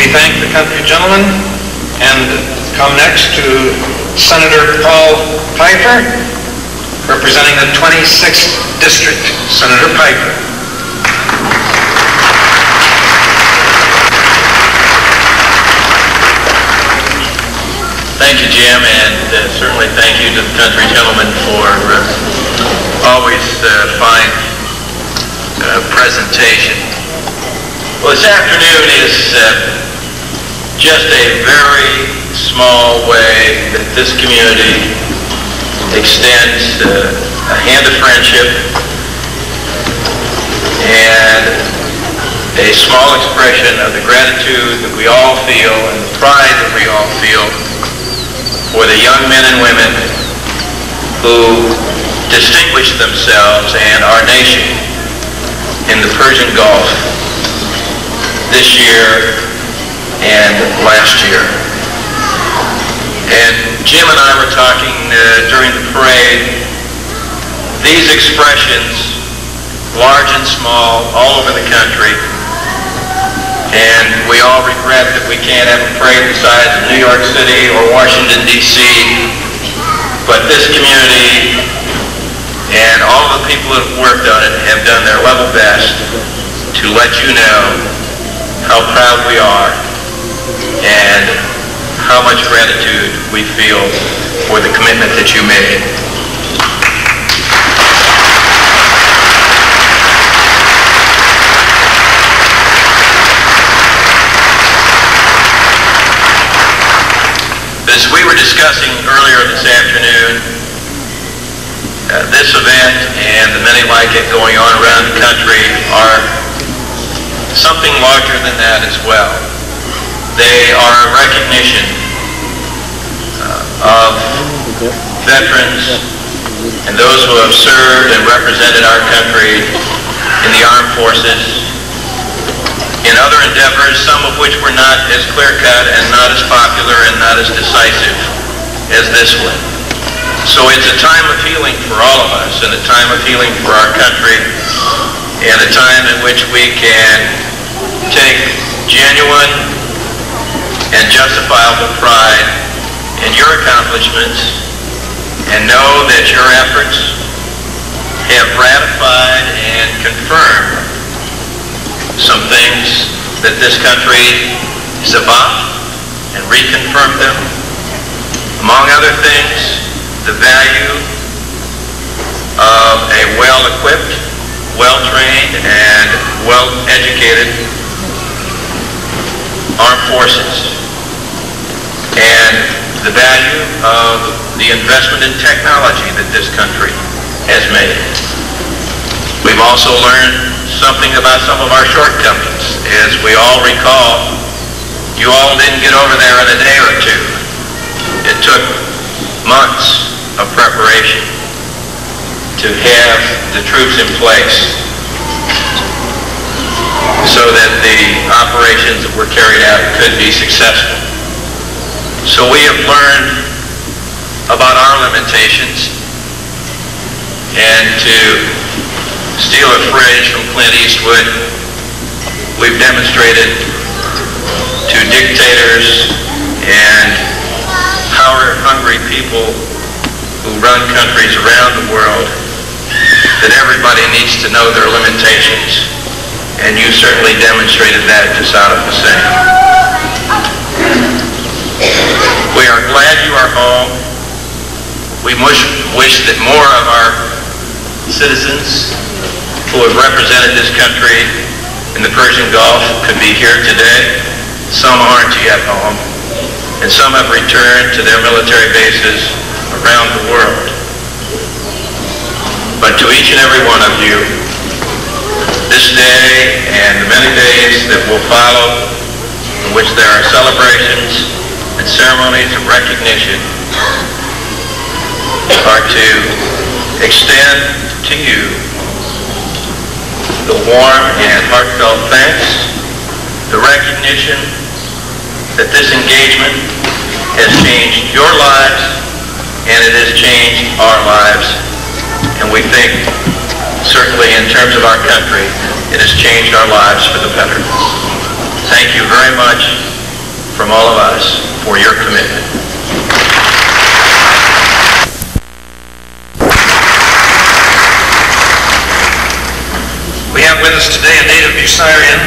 We thank the country gentleman and come next to Senator Paul Piper, representing the 26th District. Senator Piper. Thank you, Jim, and certainly thank you to the country gentleman for always fine presentation. Well, this afternoon is just a very small way that this community extends a hand of friendship and a small expression of the gratitude that we all feel and the pride that we all feel for the young men and women who distinguished themselves and our nation in the Persian Gulf this year and last year. And Jim and I were talking during the parade. These expressions, large and small, all over the country, and we all regret that we can't have a parade the size of New York City or Washington, D.C., but this community and all the people that have worked on it have done their level best to let you know how proud we are and how much gratitude we feel for the commitment that you made. As we were discussing earlier this afternoon, this event and the many like it going on around the country are something larger than that as well. They are a recognition of veterans and those who have served and represented our country in the armed forces, in other endeavors, some of which were not as clear-cut and not as popular and not as decisive as this one. So it's a time of healing for all of us, and a time of healing for our country, and a time in which we can take genuine and justifiable pride in your accomplishments and know that your efforts have ratified and confirmed some things that this country is about and reconfirmed them. Among other things, the value of a well-equipped, well-trained, and well-educated armed forces, and the value of the investment in technology that this country has made. We've also learned something about some of our shortcomings. As we all recall, you all didn't get over there in a day or two. It took months of preparation to have the troops in place so that the operations that were carried out could be successful. So we have learned about our limitations, and to steal a phrase from Clint Eastwood, we've demonstrated to dictators and power-hungry people who run countries around the world that everybody needs to know their limitations, and you certainly demonstrated that to Saddam Hussein. We are glad you are home. We wish that more of our citizens who have represented this country in the Persian Gulf could be here today. Some aren't yet home, and some have returned to their military bases around the world. But to each and every one of you, this day and the many days that will follow, in which there are celebrations and ceremonies of recognition, are to extend to you the warm and heartfelt thanks, the recognition that this engagement has changed your lives and it has changed our lives. And we think, certainly in terms of our country, it has changed our lives for the better. Thank you very much. from all of us for your commitment. We have with us today a native Bucyrian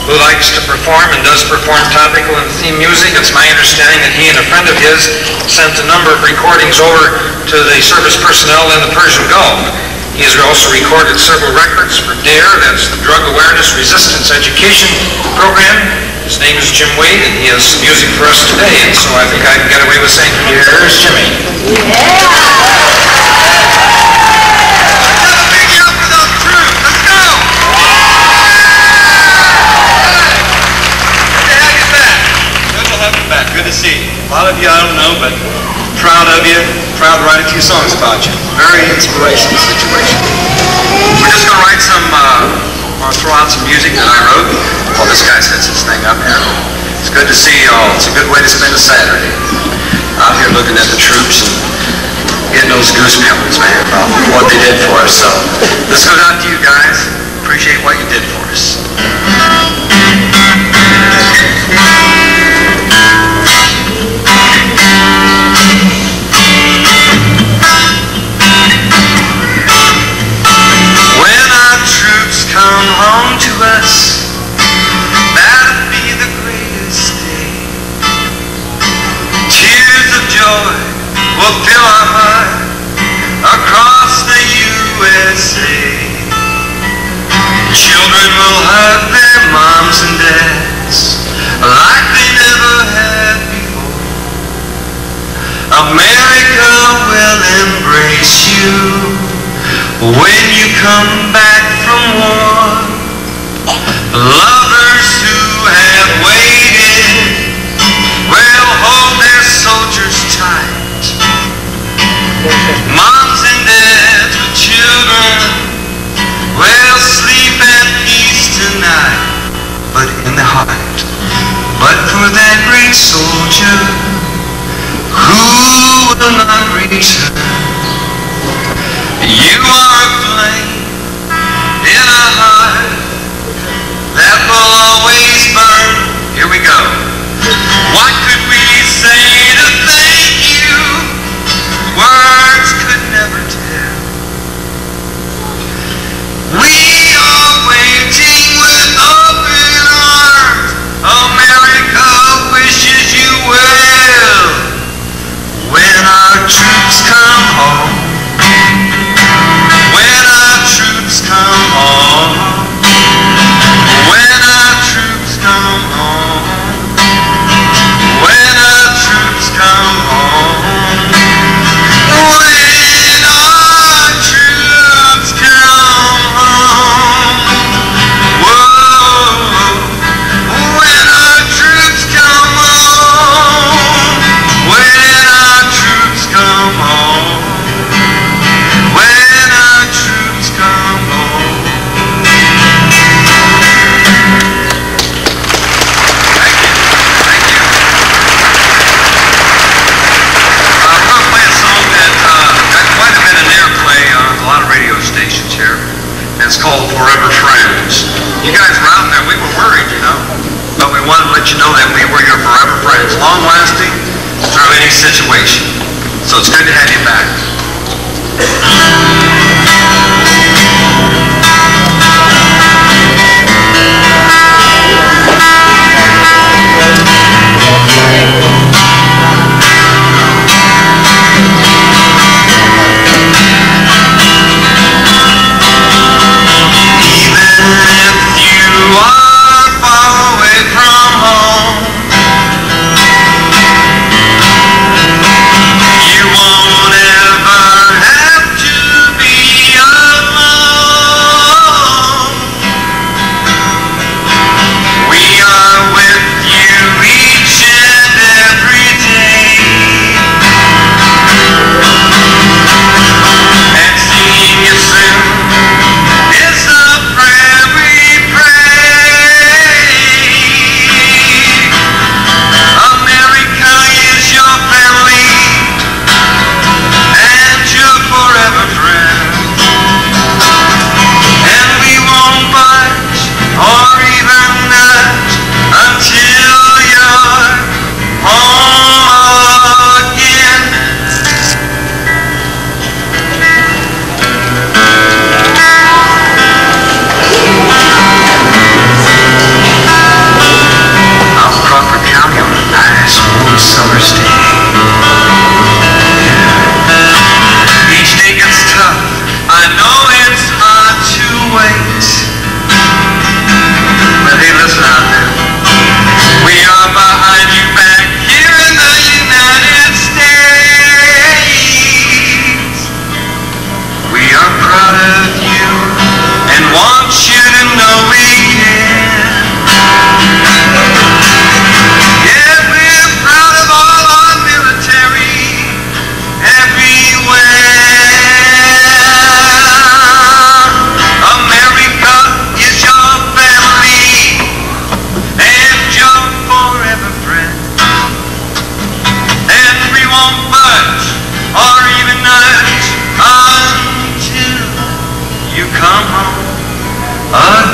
who likes to perform and does perform topical and theme music. It's my understanding that he and a friend of his sent a number of recordings over to the service personnel in the Persian Gulf. He has also recorded several records for DARE, that's the Drug Awareness Resistance Education Program. His name is Jim Wade, and he has some music for us today, and so I think I can get away with saying, here's Jimmy. Good to see you. A lot of you I don't know, but proud of you. Proud to write a few songs about you. Very inspirational situation. We're just going to write some, throw out some music that I wrote while this guy sets this thing up here. It's good to see you all. It's a good way to spend a Saturday. Out here looking at the troops and getting those goosebumps, man, about what they did for us. So this goes out to you guys. Appreciate what you did for us. Come home to us, that'll be the greatest day. Tears of joy will fill our heart across the USA. Children will hug their moms and dads like they never had before. America will embrace you when you come back from war. Lovers who have waited will hold their soldiers tight. Moms and dads with children will sleep at peace tonight. But in the heart, but for that great soldier who will not return. You are a flame in a heart that will always burn. Here we go. What could we say to thank you? Words could never tell. We are waiting with open arms. America wishes you well. When our troops come home, when our troops come home, when our troops come home, when our troops come home, when our troops come home, whoa, when our troops come home, when our troops come home. It's called Forever Friends. You guys were out there, we were worried, you know, but we wanted to let you know that we were your forever friends, long lasting through any situation. So it's good to have you back. You won't ever have to be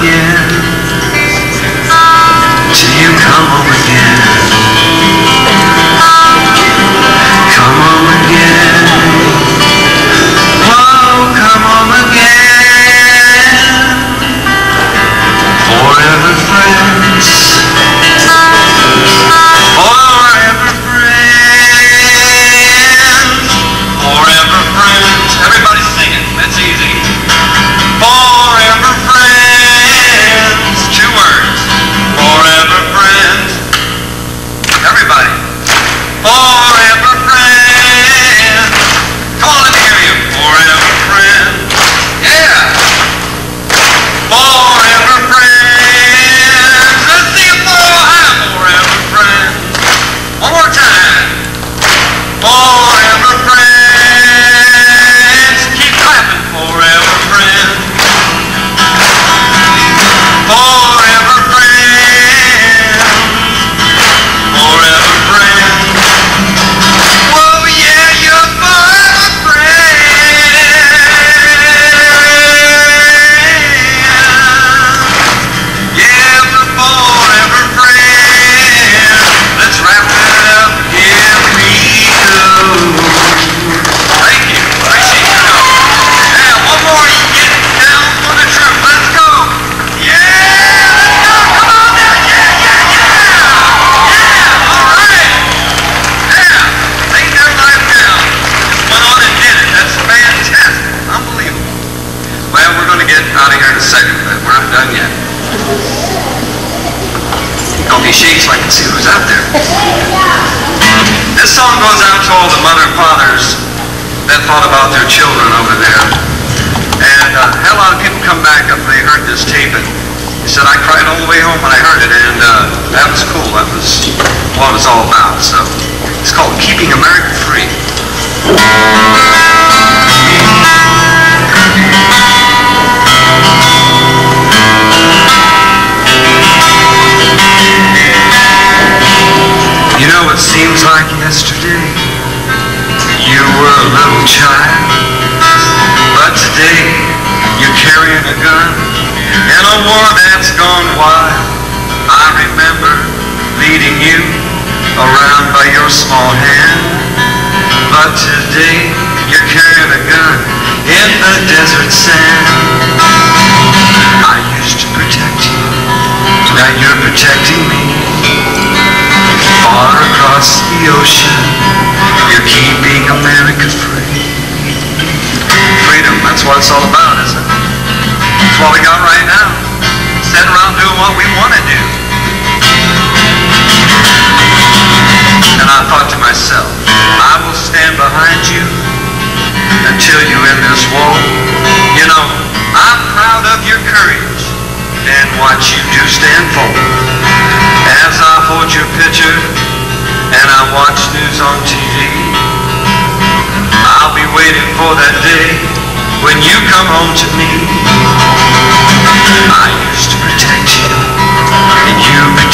again, till you come home again. Come home again. Oh, come home again. Forever friends. Forever friends. Forever friends. Everybody sing it. That's easy. Forever friends. 2 words. Forever friends. Everybody. Forever friends. Come on, let me hear you. Forever friends. Yeah. Forever friends. Let's sing it for Ohio. Forever friends. One more time. Forever friends. Keep clapping. Forever friends. Forever friends. Forever friends. Whoa, yeah, you're forever friends. Yeah, we're forever friends. Let's wrap it up. Here we go. Thank you. Appreciate you. Yeah, one more. You get down for the troop. Let's go. Yeah, let's go. Come on now. Yeah, yeah, yeah. Yeah, all right. Yeah, laid their life down. Just went on and did it. That's fantastic. Unbelievable. Well, we're going to get out of here in a second, but we're not done yet. Don't be sheep so I can see who's out there. This song goes out to all the mother and fathers that thought about their children over there. And had a lot of people come back after they heard this tape, and he said, I cried all the way home when I heard it, and that was cool. That was what it was all about. So it's called Keeping America Free. You know, it seems like yesterday you were a little child, but today you're carrying a gun in a war that's gone wild. I remember leading you around by your small hand, but today you're carrying a gun in the desert sand. I used to protect you, now you're protecting me. Far across the ocean, you're keeping America free. Freedom, that's what it's all about, isn't it? That's what we got right now. Sitting around doing what we want to do. And I thought to myself, I will stand behind you until you end this war. You know, I'm proud of your courage and what you do stand for. As I hold your picture and I watch news on TV, I'll be waiting for that day when you come home to me. I used to protect you and you protect